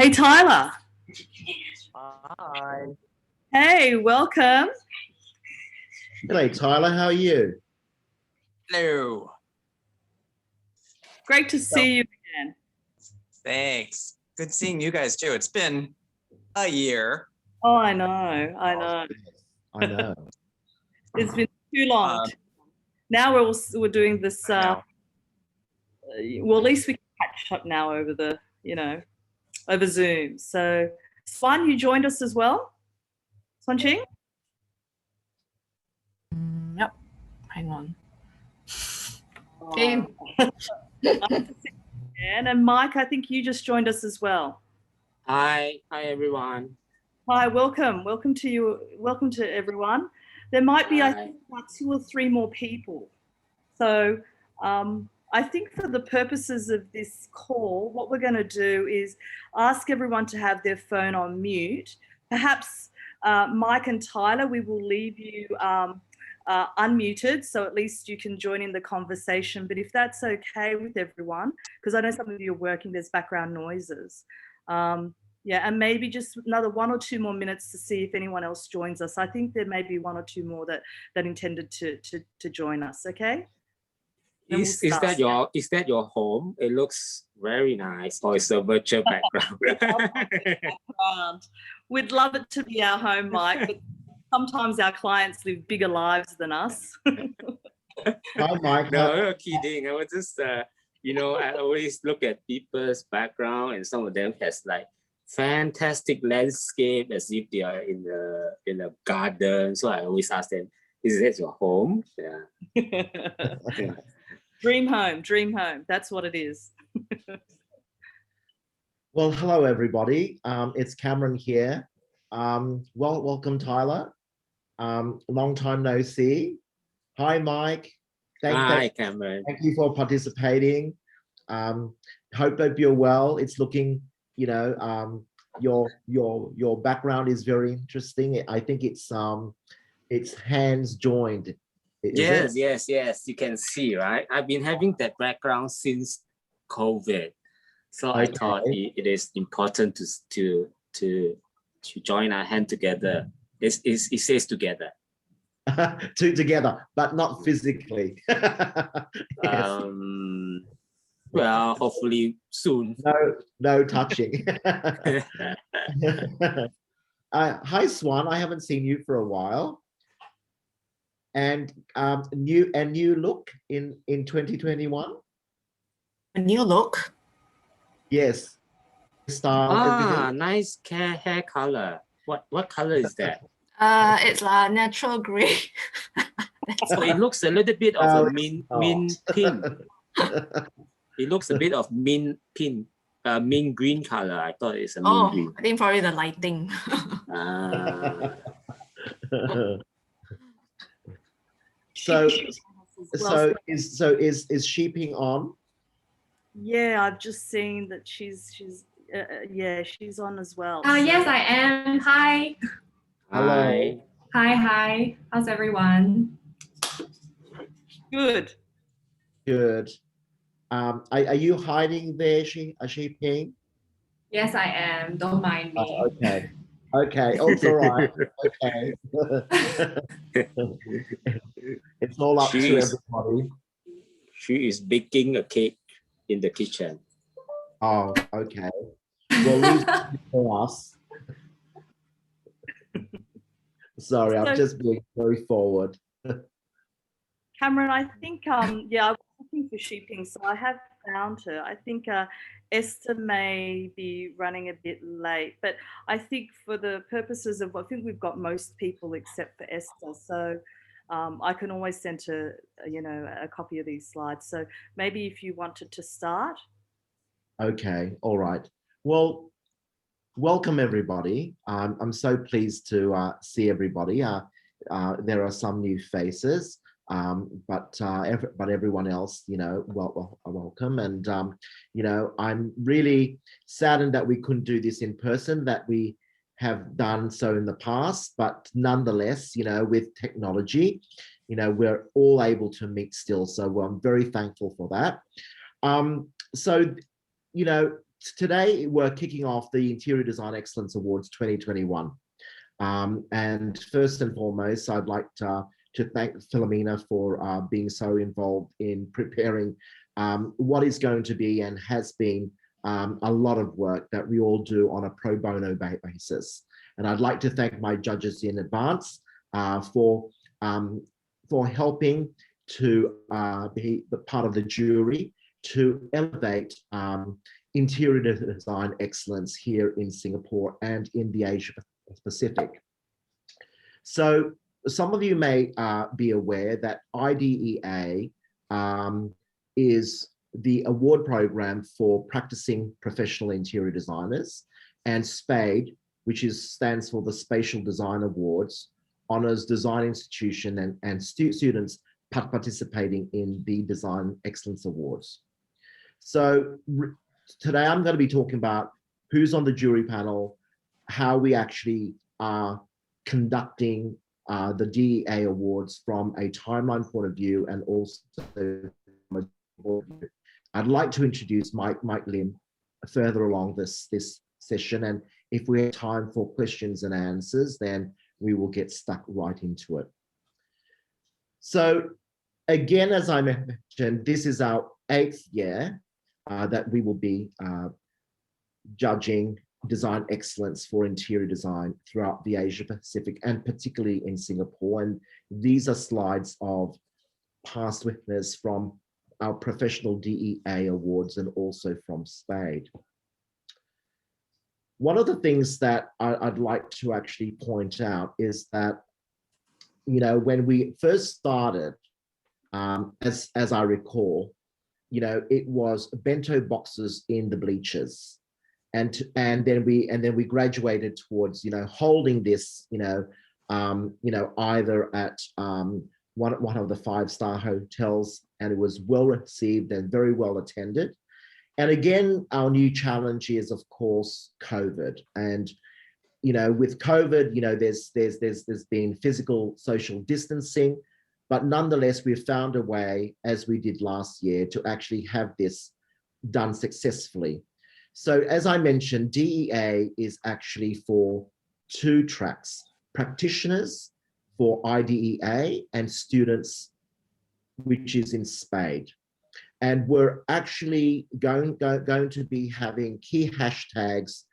Hey, Tyler. Hi. Hey, welcome. G'day, Tyler. How are you? Hello. Great to see you again. Thanks. Good seeing you guys too. It's been a year. Oh, I know. I know. I know. It's been too long. Now we're doing this. Well, at least we can catch up now over the, over Zoom. So, Swan, you joined us as well. Swan Ching? Yep. Hang on. Okay. And Mike, I think you just joined us as well. Hi everyone. Hi, welcome to you. Welcome to everyone. There might be, I think, about 2 or 3 more people. So I think for the purposes of this call, what we're going to do is ask everyone to have their phone on mute. Perhaps Mike and Tyler, we will leave you unmuted, so at least you can join in the conversation. But if that's okay with everyone, because I know some of you are working, there's background noises. Yeah, and maybe just another 1 or 2 more minutes to see if anyone else joins us. I think there may be 1 or 2 more that intended to join us. Okay. Is that your home? It looks very nice. Or it's a virtual background. We'd love it to be our home, Mike, but sometimes our clients live bigger lives than us. Hi, Mike. No, I'm kidding. I was just, I always look at people's background, and some of them has like fantastic landscape as if they are in a garden. So I always ask them, "Is that your home?" Yeah. Dream home. That's what it is. Well, hello everybody. It's Cameron here. Welcome, Tyler. Long time no see. Hi, Mike. Hi, Cameron. Thank you for participating. Hope you're well. It's looking, your background is very interesting. I think it's hands joined. Yes. You can see, right? I've been having that background since COVID, so okay. I thought it is important to join our hand together. It says together. Together, but not physically. Yes. Well, hopefully soon. No touching. Hi, Swan. I haven't seen you for a while. And new look in 2021. A new look. Yes. Style. Nice hair color. What color is that? It's a natural gray. So it looks a little bit of a mint pink. It looks a bit of mint pink, mint green color. I thought it's a mint green. I think probably the lighting. So is Sheeping on? Yeah, I've just seen that she's on as well. Yes, I am. Hi. Hello. Hi. How's everyone? Good. Are you hiding there, Sheeping? Yes, I am. Don't mind me. Okay. Oh, it's all right. Okay. It's all up to everybody. She is baking a cake in the kitchen. Oh, okay. Well, leave it for us. Sorry, I'm just being very forward. Cameron, I think, I was looking for Sheeping, so I have found her. I think Esther may be running a bit late, but I think for the purposes of, I think we've got most people except for Esther, so I can always send her, a copy of these slides. So maybe if you wanted to start. Okay, all right. Well, welcome everybody. I'm so pleased to see everybody. There are some new faces. But everyone else, welcome. And, I'm really saddened that we couldn't do this in person, that we have done so in the past, but nonetheless, with technology, we're all able to meet still. So I'm very thankful for that. So, today we're kicking off the Interior Design Excellence Awards 2021. And first and foremost, I'd like to thank Philomena for being so involved in preparing what is going to be and has been a lot of work that we all do on a pro bono basis. And I'd like to thank my judges in advance for helping to be the part of the jury to elevate interior design excellence here in Singapore and in the Asia Pacific. So some of you may be aware that IDEA is the award program for practicing professional interior designers, and SPADE, which stands for the Spatial Design Awards, honors design institution and students participating in the Design Excellence Awards. So today I'm going to be talking about who's on the jury panel, how we actually are conducting the DEA Awards from a timeline point of view, and also from a board view. I'd like to introduce Mike Lim further along this session, and if we have time for questions and answers, then we will get stuck right into it. So again, as I mentioned, this is our 8th year that we will be judging design excellence for interior design throughout the Asia Pacific, and particularly in Singapore. And these are slides of past winners from our professional DEA awards and also from SPADE. One of the things that I'd like to actually point out is that, you know, when we first started, as I recall, you know, it was bento boxes in the bleachers, and then we graduated towards, you know, holding this, either at one of the 5-star hotels, and it was well received and very well attended. And again, our new challenge is, of course, COVID. And, you know, with COVID, you know, there's been physical social distancing, but nonetheless, we've found a way, as we did last year, to actually have this done successfully. So as I mentioned, DEA is actually for 2 tracks: practitioners for IDEA and students, which is in SPADE. And we're actually going to be having key hashtags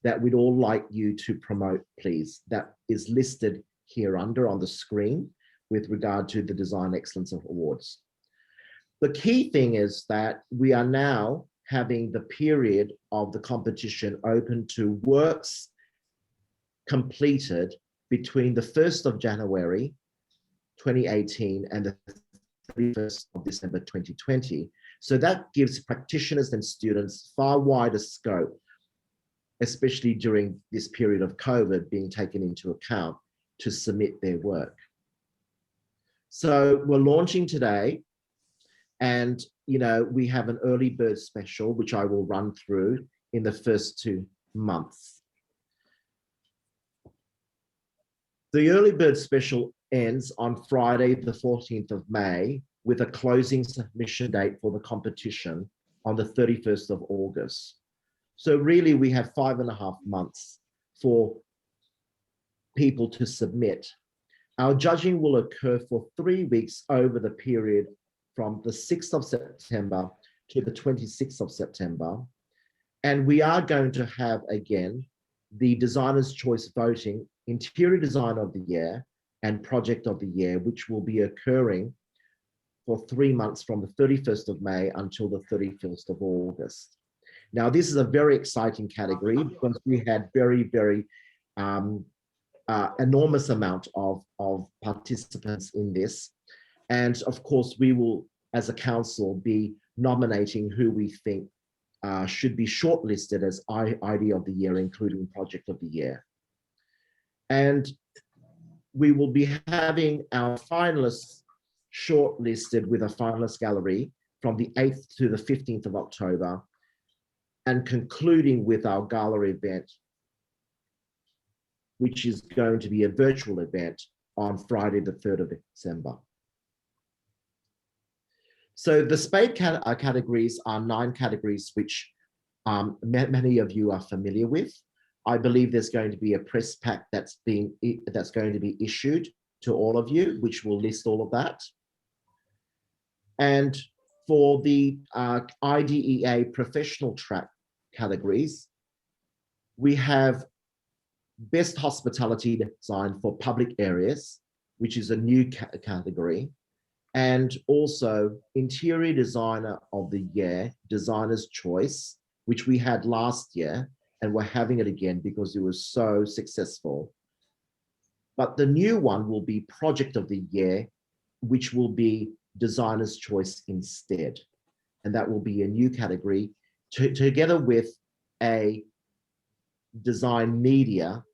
that we'd all like you to promote, please. That is listed here under on the screen with regard to the Design Excellence Awards. The key thing is that we are now having the period of the competition open to works completed between the 1st of January 2018 and the 31st of December 2020. So that gives practitioners and students far wider scope, especially during this period of COVID being taken into account, to submit their work. So we're launching today, and, you know, we have an early bird special, which I will run through in the first 2 months. The early bird special ends on Friday, the 14th of May, with a closing submission date for the competition on the 31st of August. So really, we have 5.5 months for people to submit. Our judging will occur for 3 weeks over the period from the 6th of September to the 26th of September. And we are going to have, again, the Designer's Choice voting, Interior Design of the Year and Project of the Year, which will be occurring for 3 months from the 31st of May until the 31st of August. Now, this is a very exciting category because we had very, very enormous amount of participants in this. And of course, we will, as a council, be nominating who we think should be shortlisted as Idea of the Year, including Project of the Year. And we will be having our finalists shortlisted with a finalist gallery from the 8th to the 15th of October, and concluding with our gala event, which is going to be a virtual event on Friday, the 3rd of December. So the SPADE categories are 9 categories which many of you are familiar with. I believe there's going to be a press pack that's going to be issued to all of you, which will list all of that. And for the IDEA professional track categories, we have Best Hospitality Design for Public Areas, which is a new category, and also Interior Designer of the Year, Designer's Choice, which we had last year, and we're having it again because it was so successful. But the new one will be Project of the Year, which will be Designer's Choice instead. And that will be a new category together with a design media,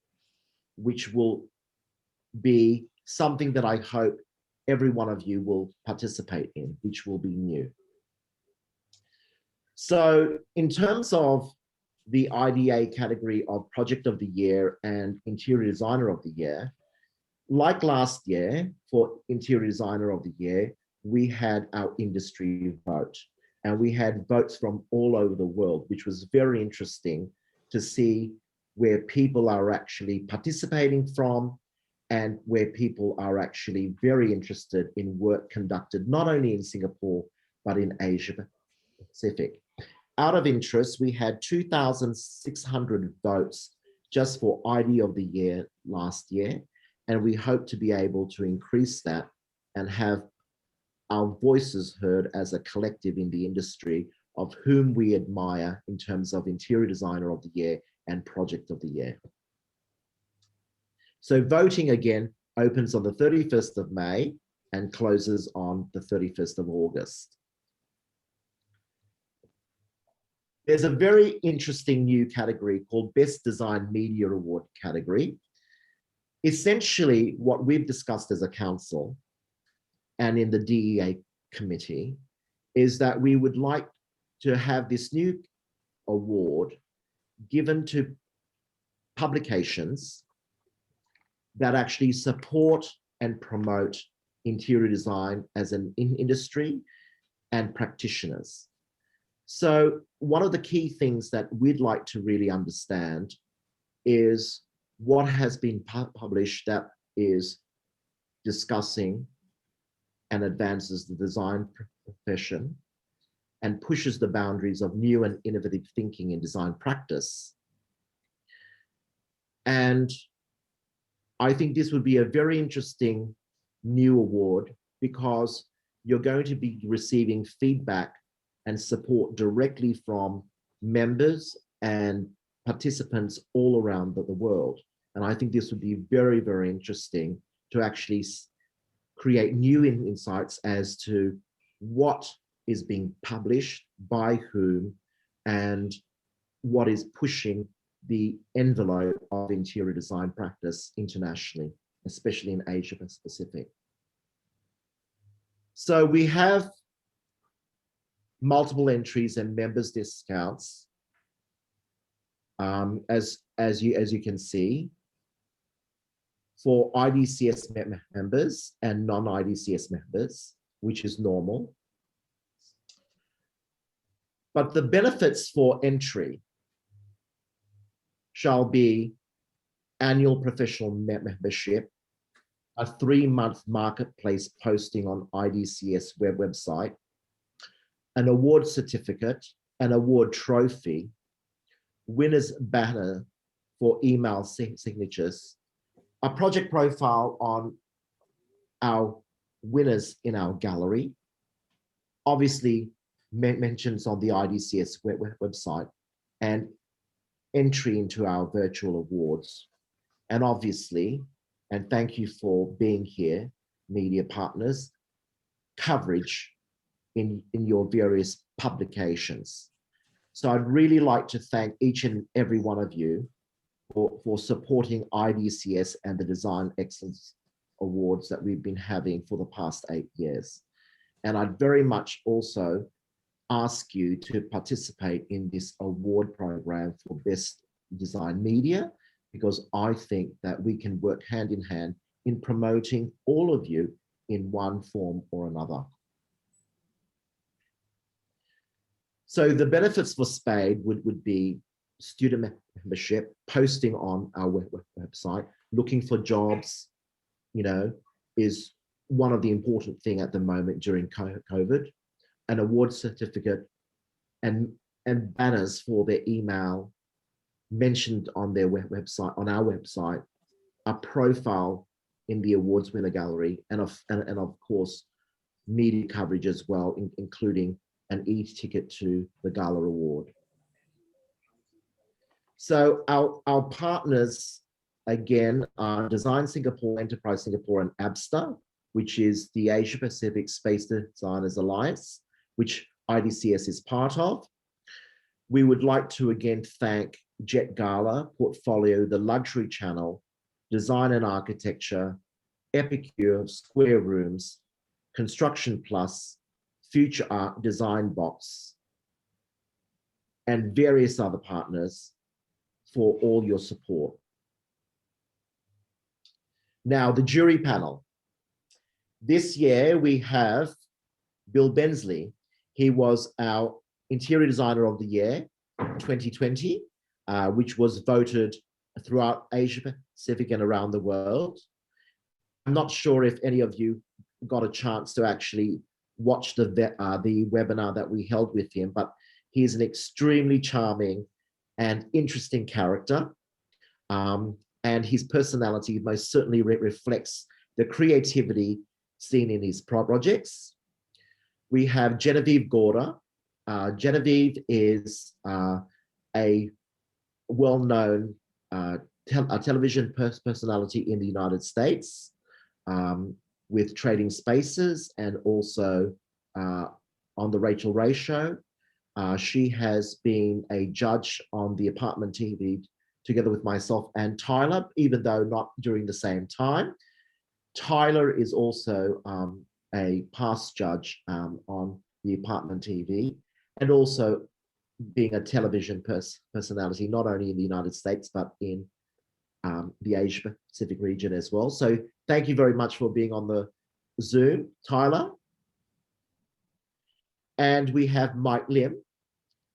which will be something that I hope every one of you will participate in, which will be new. So in terms of the IDA category of Project of the Year and Interior Designer of the Year, like last year for Interior Designer of the Year, we had our industry vote, and we had votes from all over the world, which was very interesting to see where people are actually participating from and where people are actually very interested in work conducted, not only in Singapore, but in Asia Pacific. Out of interest, we had 2,600 votes just for ID of the Year last year, and we hope to be able to increase that and have our voices heard as a collective in the industry of whom we admire in terms of Interior Designer of the Year and Project of the Year. So voting again opens on the 31st of May and closes on the 31st of August. There's a very interesting new category called Best Design Media Award category. Essentially, what we've discussed as a council and in the DEA committee is that we would like to have this new award given to publications that actually support and promote interior design as an industry and practitioners. So one of the key things that we'd like to really understand is what has been published that is discussing and advances the design profession and pushes the boundaries of new and innovative thinking in design practice. And I think this would be a very interesting new award because you're going to be receiving feedback and support directly from members and participants all around the world. And I think this would be very, very interesting to actually create new insights as to what is being published, by whom, and what is pushing the envelope of interior design practice internationally, especially in Asia Pacific. So we have multiple entries and members discounts, as you can see, for IDCS members and non-IDCS members, which is normal. But the benefits for entry shall be annual professional membership, a 3-month marketplace posting on IDCS website, an award certificate, an award trophy, winner's banner for email signatures, a project profile on our winners in our gallery, obviously mentions on the IDCS website, and entry into our virtual awards. And obviously, and thank you for being here, media partners, coverage in your various publications. So I'd really like to thank each and every one of you for supporting IDCS and the Design Excellence Awards that we've been having for the past 8 years. And I'd very much also ask you to participate in this award program for Best Design Media, because I think that we can work hand in hand in promoting all of you in one form or another. So the benefits for SPADE would be student membership, posting on our website, looking for jobs, you know, is one of the important thing at the moment during COVID, an award certificate and banners for their email mentioned on their website, on our website, a profile in the awards winner gallery, and of course, media coverage as well, including an e-ticket to the Gala Award. So our partners, again, are Design Singapore, Enterprise Singapore, and ABSTA, which is the Asia Pacific Space Designers Alliance, which IDCS is part of. We would like to again thank Jet Gala, Portfolio, The Luxury Channel, Design and Architecture, Epicure, Square Rooms, Construction Plus, Future Art, Design Box, and various other partners for all your support. Now, the jury panel. This year we have Bill Bensley. He was our Interior Designer of the Year 2020, which was voted throughout Asia Pacific and around the world. I'm not sure if any of you got a chance to actually watch the webinar that we held with him, but he's an extremely charming and interesting character. And his personality most certainly reflects the creativity seen in his projects. We have Genevieve Gorda. Genevieve is a well-known television personality in the United States, with Trading Spaces and also on the Rachel Ray Show. She has been a judge on the Apartment TV together with myself and Tyler, even though not during the same time. Tyler is also a past judge on the Apartment TV, and also being a television personality, not only in the United States, but in the Asia Pacific region as well. So thank you very much for being on the Zoom, Tyler. And we have Mike Lim.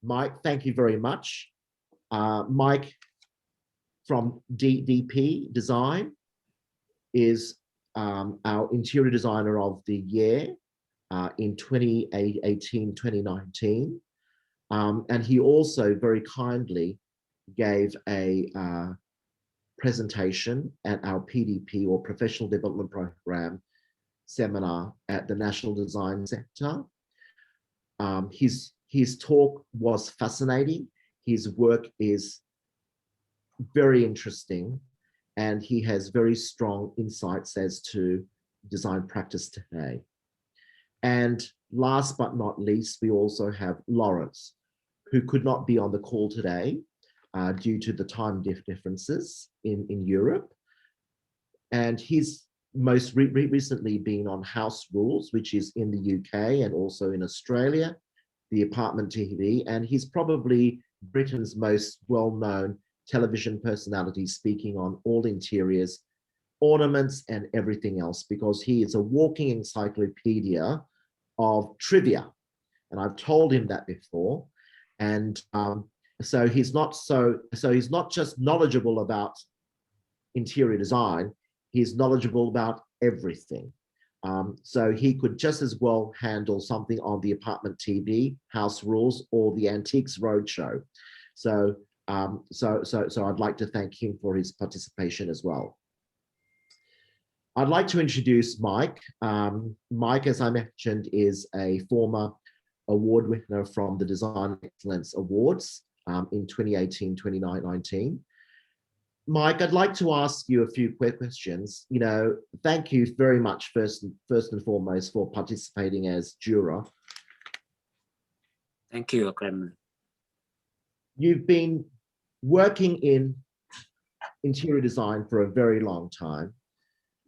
Mike, thank you very much. Mike from DDP Design is our Interior Designer of the Year in 2018, 2019. And he also very kindly gave a presentation at our PDP, or Professional Development Program seminar at the National Design Center. His talk was fascinating. His work is very interesting, and he has very strong insights as to design practice today. And last but not least, we also have Lawrence, who could not be on the call today due to the time differences in Europe. And he's most recently been on House Rules, which is in the UK and also in Australia, the Apartment TV, and he's probably Britain's most well-known television personality, speaking on all interiors, ornaments, and everything else, because he is a walking encyclopedia of trivia. And I've told him that before. And so he's not just knowledgeable about interior design, he's knowledgeable about everything. So he could just as well handle something on the Apartment TV, House Rules, or the Antiques Roadshow. So I'd like to thank him for his participation as well. I'd like to introduce Mike. Mike, as I mentioned, is a former award winner from the Design Excellence Awards in 2018, 2019. Mike, I'd like to ask you a few quick questions. You know, thank you very much, first and foremost, for participating as juror. Thank you, Clement. You've been working in interior design for a very long time,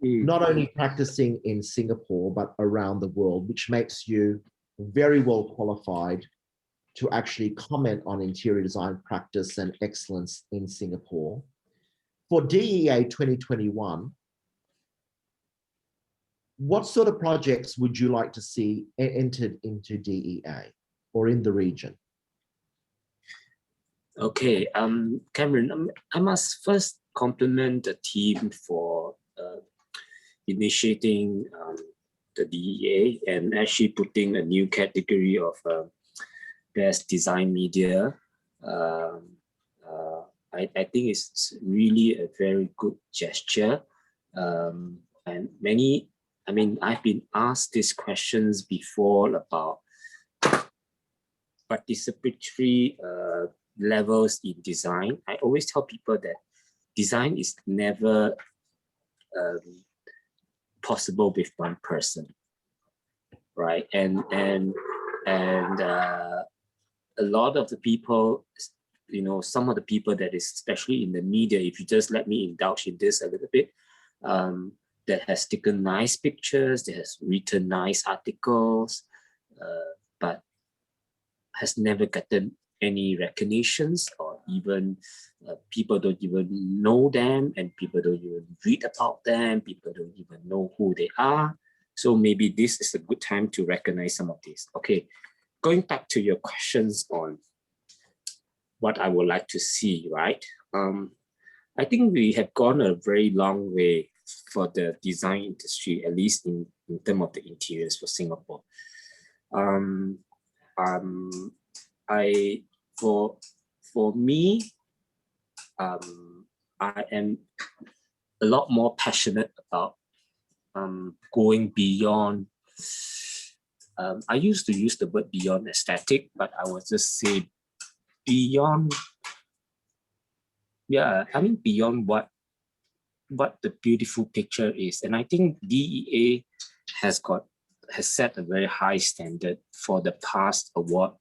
not only practicing in Singapore, but around the world, which makes you very well qualified to actually comment on interior design practice and excellence in Singapore. For DEA 2021, what sort of projects would you like to see entered into DEA or in the region? Okay, Cameron, I must first compliment the team for initiating the DEA and actually putting a new category of best design media. I think it's really a very good gesture. And many, I mean, I've been asked these questions before about participatory levels in design. I always tell people that design is never possible with one person, right? And a lot of the people, you know, some of the people that is especially in the media, if you just let me indulge in this a little bit, that has taken nice pictures, that has written nice articles, but has never gotten any recognitions, or even people don't even know them, and people don't even read about them, people don't even know who they are. So maybe this is a good time to recognize some of these. Okay, going back to your questions on what I would like to see, right? I think we have gone a very long way for the design industry, at least in terms of the interiors for Singapore. For me, I am a lot more passionate about going beyond. I used to use the word beyond aesthetic, but I would just say beyond. Yeah, I mean beyond what the beautiful picture is, and I think DEA has set a very high standard for the past award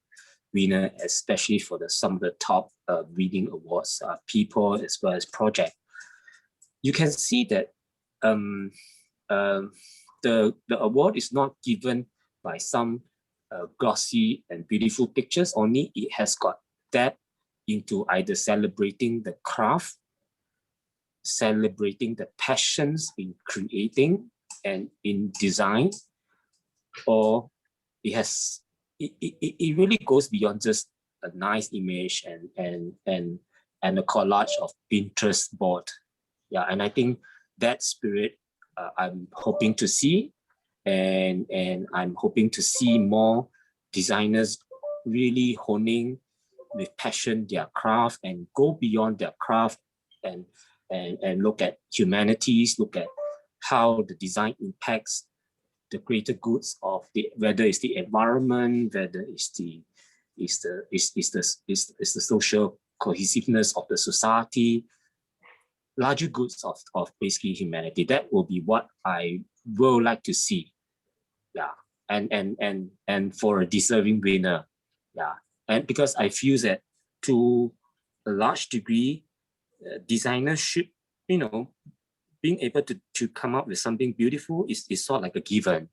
winner, especially for some of the top reading awards, people as well as project. You can see that the award is not given by some glossy and beautiful pictures only. It has got depth into either celebrating the craft, celebrating the passions in creating and in design, or it really goes beyond just a nice image and a collage of Pinterest board. Yeah, and I think that spirit I'm hoping to see, and I'm hoping to see more designers really honing with passion their craft and go beyond their craft and look at humanities, look at how the design impacts the greater goods of whether it's the environment, whether it's the social cohesiveness of the society, larger goods of basically humanity. That will be what I will like to see. Yeah, and for a deserving winner. Yeah, and because I feel that to a large degree, designers should, being able to come up with something beautiful is sort of like a given.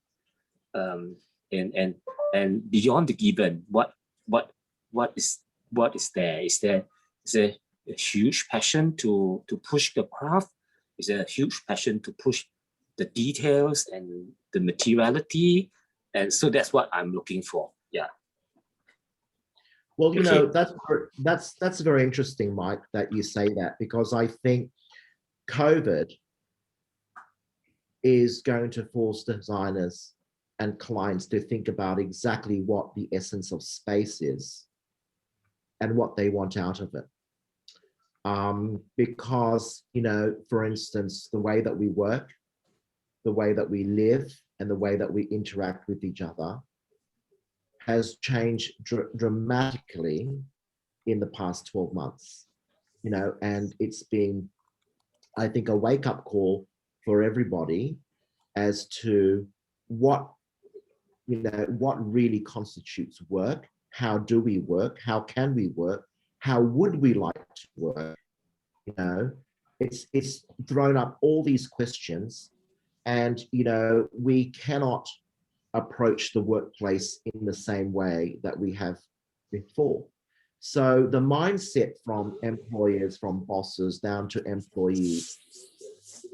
And beyond the given, what is there? Is there a huge passion to push the craft? Is there a huge passion to push the details and the materiality? And so that's what I'm looking for. Yeah. Well, that's very interesting, Mike, that you say that, because I think COVID is going to force designers and clients to think about exactly what the essence of space is and what they want out of it. Because, for instance, the way that we work, the way that we live, and the way that we interact with each other has changed dramatically in the past 12 months, and it's been, I think, a wake-up call for everybody as to what really constitutes work. How do we work? How can we work? How would we like to work? It's thrown up all these questions, and we cannot approach the workplace in the same way that we have before. So the mindset from employers, from bosses down to employees,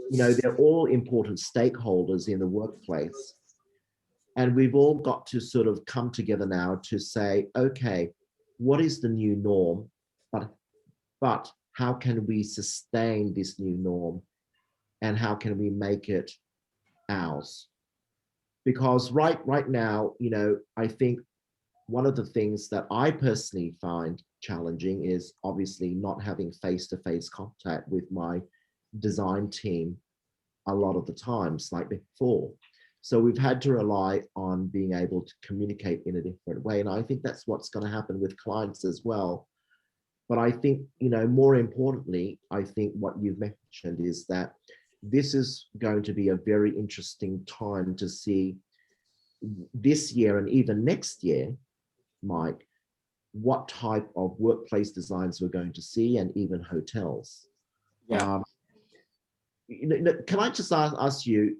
they're all important stakeholders in the workplace. And we've all got to sort of come together now to say, okay, what is the new norm? But but how can we sustain this new norm and how can we make it ours? Because right now, you know, I think one of the things that I personally find challenging is obviously not having face-to-face contact with my design team a lot of the times like before. So we've had to rely on being able to communicate in a different way. And I think that's what's going to happen with clients as well. But I think, you know, more importantly, I think what you've mentioned is that this is going to be a very interesting time to see this year and even next year, Mike, what type of workplace designs we're going to see and even hotels. Yeah. Can I just ask you,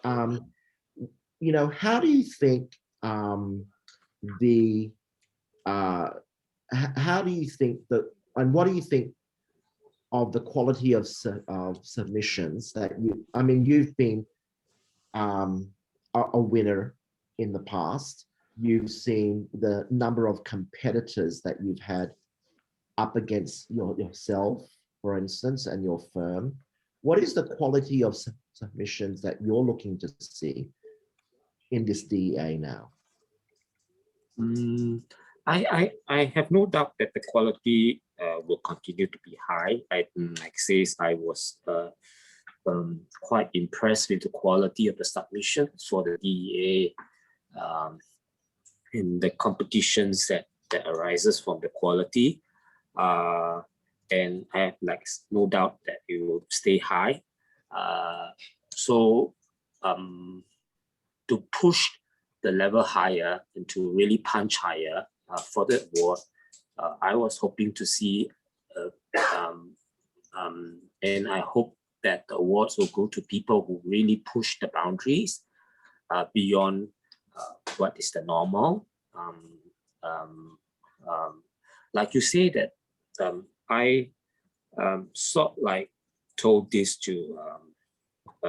how do you think how do you think that, and what do you think of the quality of submissions that you've been a winner in the past. You've seen the number of competitors that you've had up against yourself, for instance, and your firm. What is the quality of submissions that you're looking to see in this DEA now? I have no doubt that the quality will continue to be high. Like says, I was quite impressed with the quality of the submissions for the DEA in the competitions that arises from the quality. And I have no doubt that it will stay high. So to push the level higher and to really punch higher for the award, I was hoping to see, and I hope that the awards will go to people who really push the boundaries beyond what is the normal. Like you say that I sort like told this to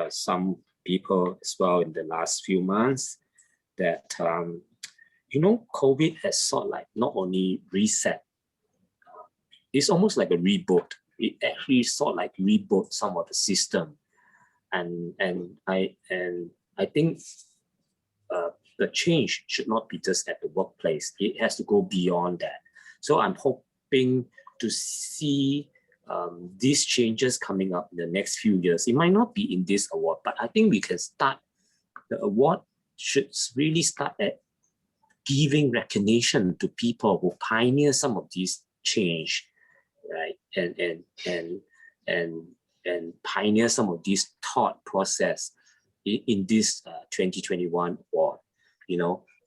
some people as well in the last few months that COVID has sort like not only reset, it's almost like a reboot. It actually sort like reboot some of the system, and I think the change should not be just at the workplace. It has to go beyond that. So I'm hoping to see these changes coming up in the next few years. It might not be in this award, but I think we can start. The award should really start at giving recognition to people who pioneer some of these change, right? And pioneer some of these thought process in this 2021 award,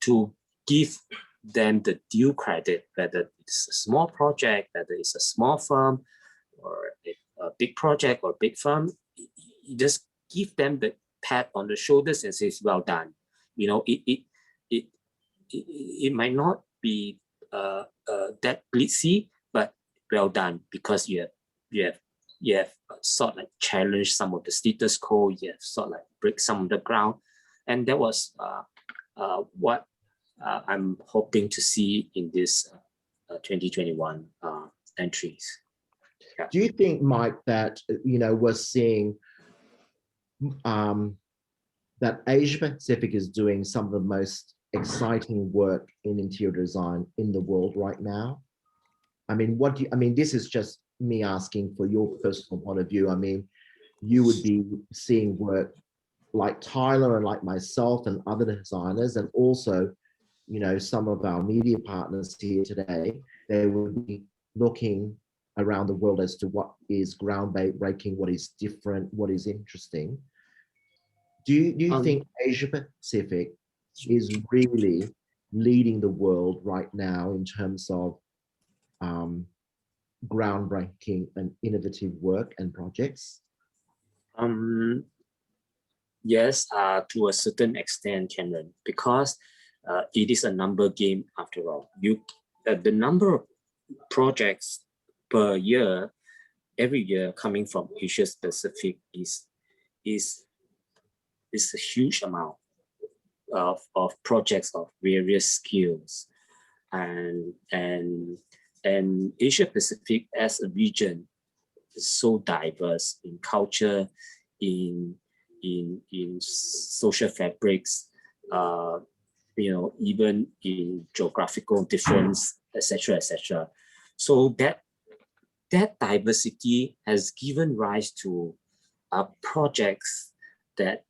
to give them the due credit, whether it's a small project, whether it's a small firm or a big project or big firm. You just give them the pat on the shoulders and says, well done. It might not be that glitzy, but well done, because you have sort of like challenged some of the status quo. You have sort of like break some of the ground, and that was what I'm hoping to see in this 2021 entries. Yeah. Do you think, Mike, that we're seeing that Asia Pacific is doing some of the most exciting work in interior design in the world right now? This is just me asking for your personal point of view. You would be seeing work like Tyler and like myself and other designers, and also, some of our media partners here today. They would be looking around the world as to what is groundbreaking, what is different, what is interesting. Do you think Asia Pacific is really leading the world right now in terms of groundbreaking and innovative work and projects? Yes, to a certain extent, Cameron, because it is a number game after all. The number of projects per year, every year coming from Asia Pacific is a huge amount of projects of various skills, and and Asia Pacific as a region is so diverse in culture, in social fabrics, even in geographical difference, etc., etc. So that diversity has given rise to projects that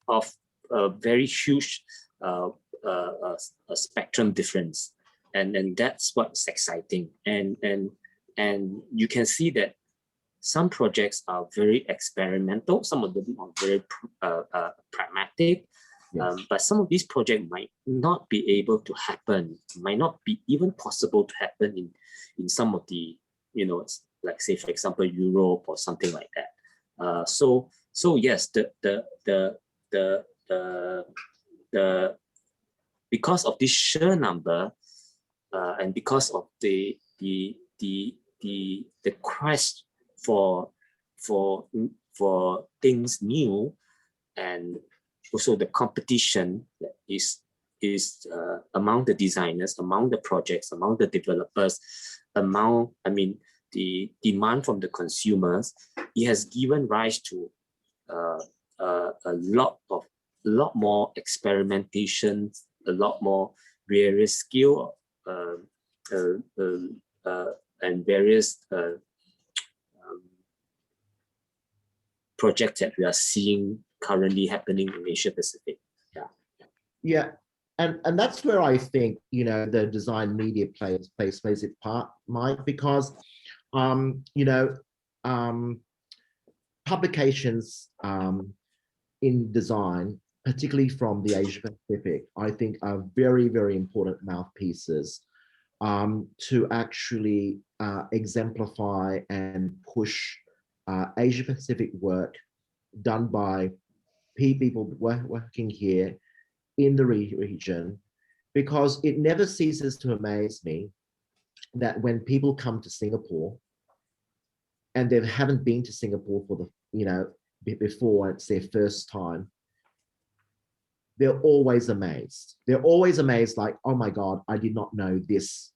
of a very huge spectrum difference, and that's what's exciting. And you can see that some projects are very experimental, some of them are very pragmatic, Yes. but some of these projects might not be able to happen, might not be even possible to happen in some of the, like say for example Europe or something like that. So yes, the because of this sheer number, and because of the quest for things new, and also the competition that is among the designers, among the projects, among the developers, the demand from the consumers, it has given rise to a lot more experimentation, a lot more various skill and various projects that we are seeing currently happening in Asia Pacific. Yeah, and that's where I think the design media plays its part, Mike, because publications in design, particularly from the Asia Pacific, I think are very, very important mouthpieces to actually exemplify and push Asia Pacific work done by people working here in the region, because it never ceases to amaze me that when people come to Singapore and they haven't been to Singapore for the before, it's their first time, they're always amazed. They're always amazed, like, oh my God, I did not know this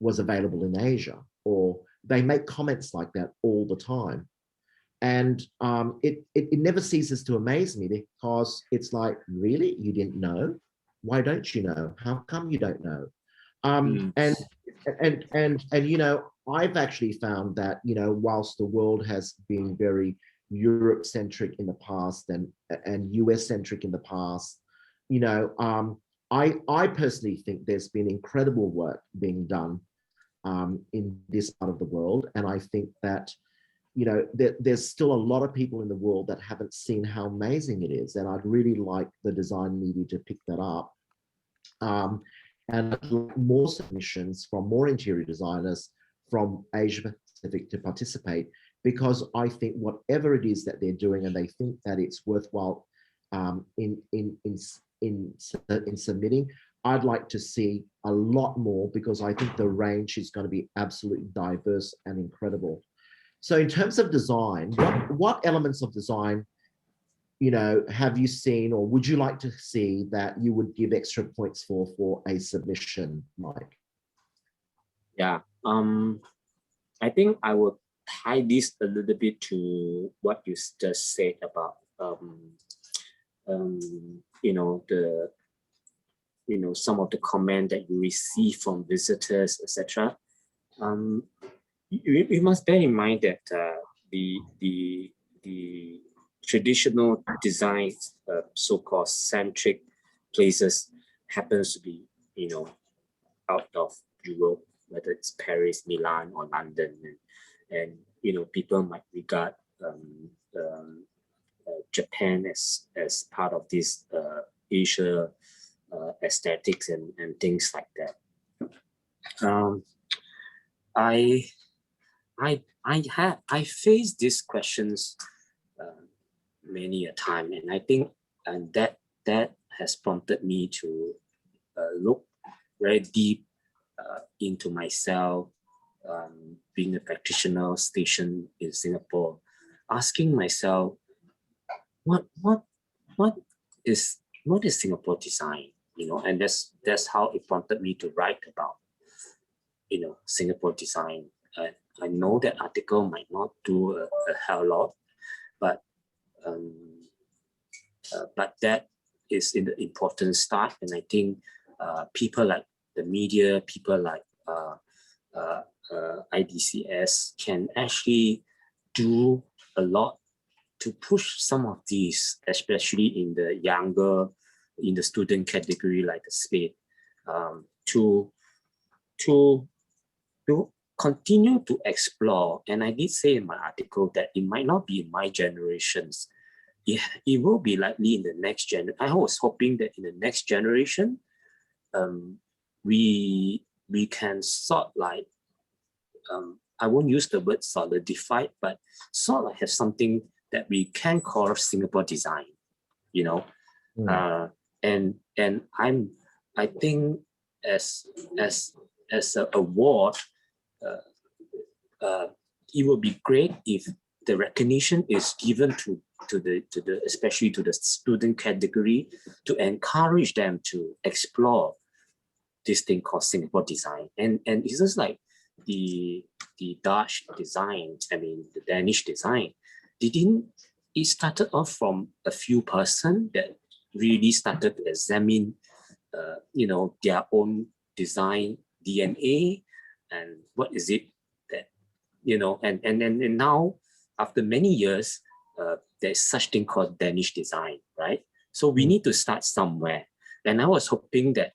was available in Asia. Or they make comments like that all the time. And it never ceases to amaze me, because it's like, really? You didn't know? Why don't you know? How come you don't know? And I've actually found that, whilst the world has been very Europe-centric in the past and US-centric in the past, I personally think there's been incredible work being done in this part of the world. And I think that, there's still a lot of people in the world that haven't seen how amazing it is. And I'd really like the design media to pick that up. And I'd like more submissions from more interior designers from Asia Pacific to participate, because I think whatever it is that they're doing and they think that it's worthwhile in submitting, I'd like to see a lot more, because I think the range is going to be absolutely diverse and incredible. So in terms of design, what elements of design, have you seen, or would you like to see that you would give extra points for a submission, Mike? Yeah, I think I will tie this a little bit to what you just said about some of the comment that you receive from visitors, etc. We must bear in mind that the traditional design, so-called centric places, happens to be out of Europe, whether it's Paris, Milan, or London, and people might regard Japan as part of this Asia aesthetics and things like that. I faced these questions many a time, and I think that has prompted me to look very deep into myself, being a practitioner stationed in Singapore, asking myself, what is Singapore design? and that's how it prompted me to write about, Singapore design. I know that article might not do a hell lot, but that is in the important start. And I think people like the media, people like IDCS can actually do a lot to push some of these, especially in the student category like the SPADE, to continue to explore. And I did say in my article that it might not be in my generations. It will be likely in the next generation. I was hoping that in the next generation, we can sort like, I won't use the word solidified, but sort of have something that we can call Singapore design, and I think as an award, it would be great if the recognition is given to the especially to the student category, to encourage them to explore this thing called Singapore design. And it's just like the Dutch design, the Danish design. It started off from a few person that really started to examine their own design DNA and what is it that, and now after many years, there's such thing called Danish design, right? So we need to start somewhere. And I was hoping that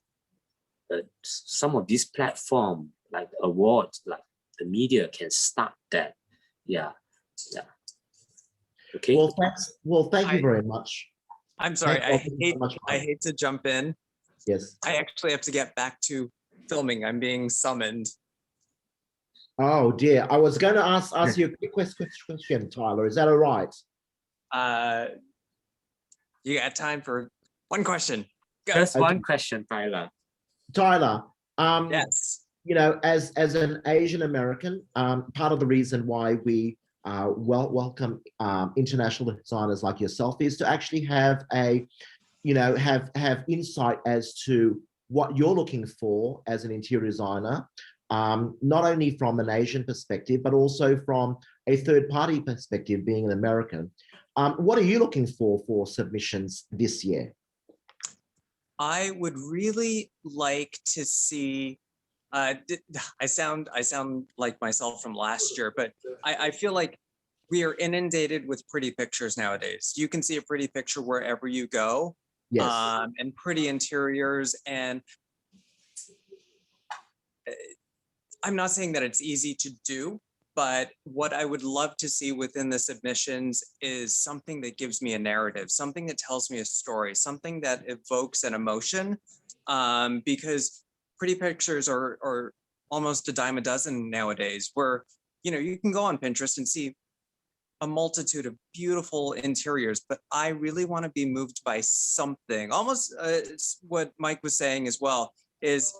some of these platforms, like awards, like the media, can start that. Yeah. Okay. Well, thanks. Well, thank you very much. I'm sorry. Thank you so much. I hate to jump in. Yes. I actually have to get back to filming. I'm being summoned. Oh dear. I was going to ask you a quick question, Tyler. Is that all right? You got time for one question? Go. Just one question, Tyler. Tyler. Yes. As an Asian American, part of the reason why we welcome international designers like yourself is to actually have have insight as to what you're looking for as an interior designer, not only from an Asian perspective, but also from a third-party perspective, being an American. What are you looking for submissions this year? I would really like to see, I sound like myself from last year, but I feel like we are inundated with pretty pictures nowadays. You can see a pretty picture wherever you go. Yes. And pretty interiors. And I'm not saying that it's easy to do, but what I would love to see within the submissions is something that gives me a narrative, something that tells me a story, something that evokes an emotion, because pretty pictures are almost a dime a dozen nowadays, where, you can go on Pinterest and see a multitude of beautiful interiors, but I really want to be moved by something. Almost what Mike was saying as well is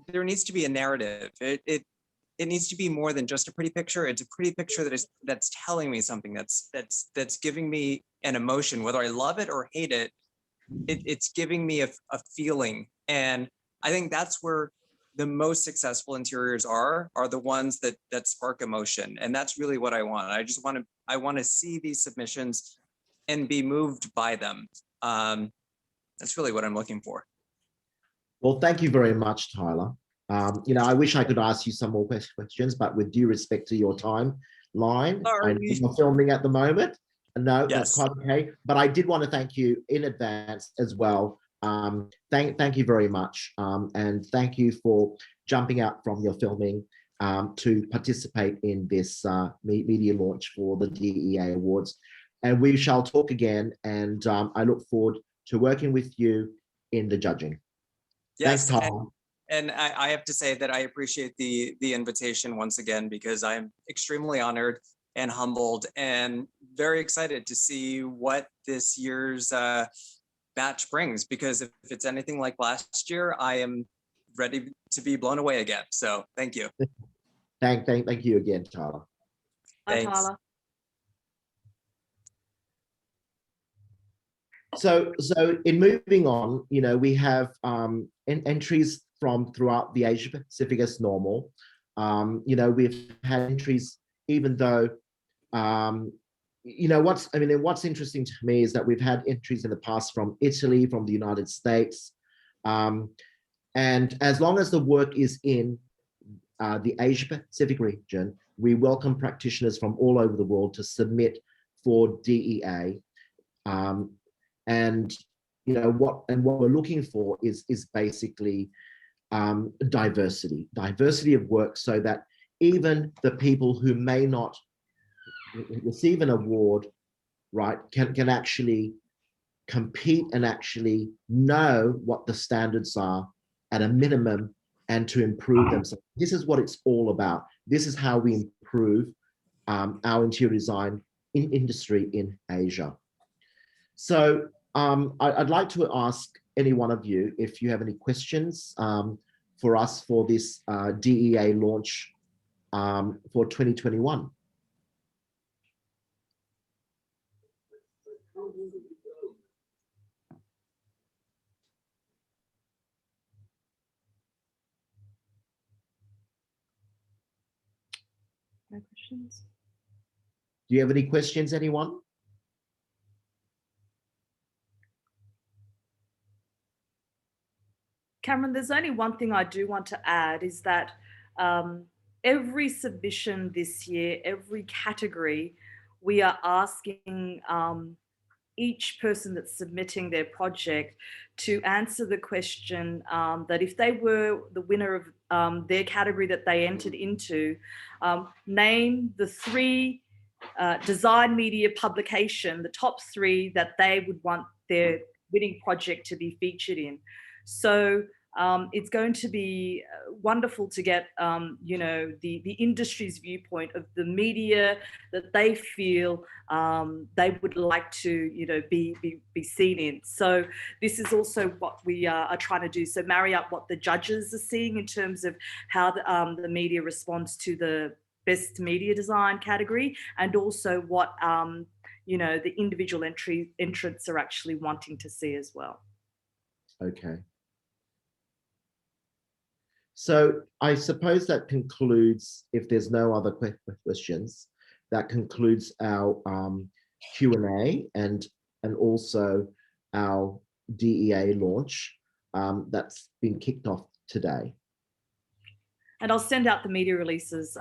there needs to be a narrative. It needs to be more than just a pretty picture. It's a pretty picture that's telling me something, that's giving me an emotion, whether I love it or hate it. It's giving me a feeling, and I think that's where the most successful interiors are the ones that spark emotion. And that's really what I want. I want to see these submissions and be moved by them. That's really what I'm looking for. Well, thank you very much, Tyler. I wish I could ask you some more questions, but with due respect to your timeline, I know you're filming at the moment. No, yes. That's quite okay. But I did want to thank you in advance as well. Thank you very much. And thank you for jumping out from your filming to participate in this media launch for the DEA Awards. And we shall talk again. And I look forward to working with you in the judging. Yes. Thanks, Tom. And I have to say that I appreciate the invitation once again, because I'm extremely honored and humbled and very excited to see what this year's batch brings, because if it's anything like last year, I am ready to be blown away again. So thank you. Thank you again, Tyler. Bye, Tyler. So in moving on, you know, we have entries from throughout the Asia Pacific as normal. You know, we've had entries, even though, you know, what's interesting to me is that we've had entries in the past from Italy, from the United States. And as long as the work is in the Asia Pacific region, we welcome practitioners from all over the world to submit for DEA. And you know what we're looking for is basically diversity of work, so that even the people who may not receive an award, right, can actually compete and actually know what the standards are at a minimum and to improve themselves. This is what it's all about. This is how we improve our interior design industry in Asia. So I'd like to ask any one of you if you have any questions for us for this DEA launch for 2021. No questions? Do you have any questions, anyone? Cameron, there's only one thing I do want to add is that every submission this year, every category, we are asking each person that's submitting their project to answer the question that if they were the winner of their category that they entered into, name the 3 design media publication, the top 3 that they would want their winning project to be featured in. So it's going to be wonderful to get, you know, the industry's viewpoint of the media that they feel they would like to, you know, be seen in. So this is also what we are trying to do. So marry up what the judges are seeing in terms of how the media responds to the best media design category, and also what, you know, the individual entrants are actually wanting to see as well. Okay. So I suppose that concludes, if there's no other questions, that concludes our Q&A and also our DEA launch that's been kicked off today. And I'll send out the media releases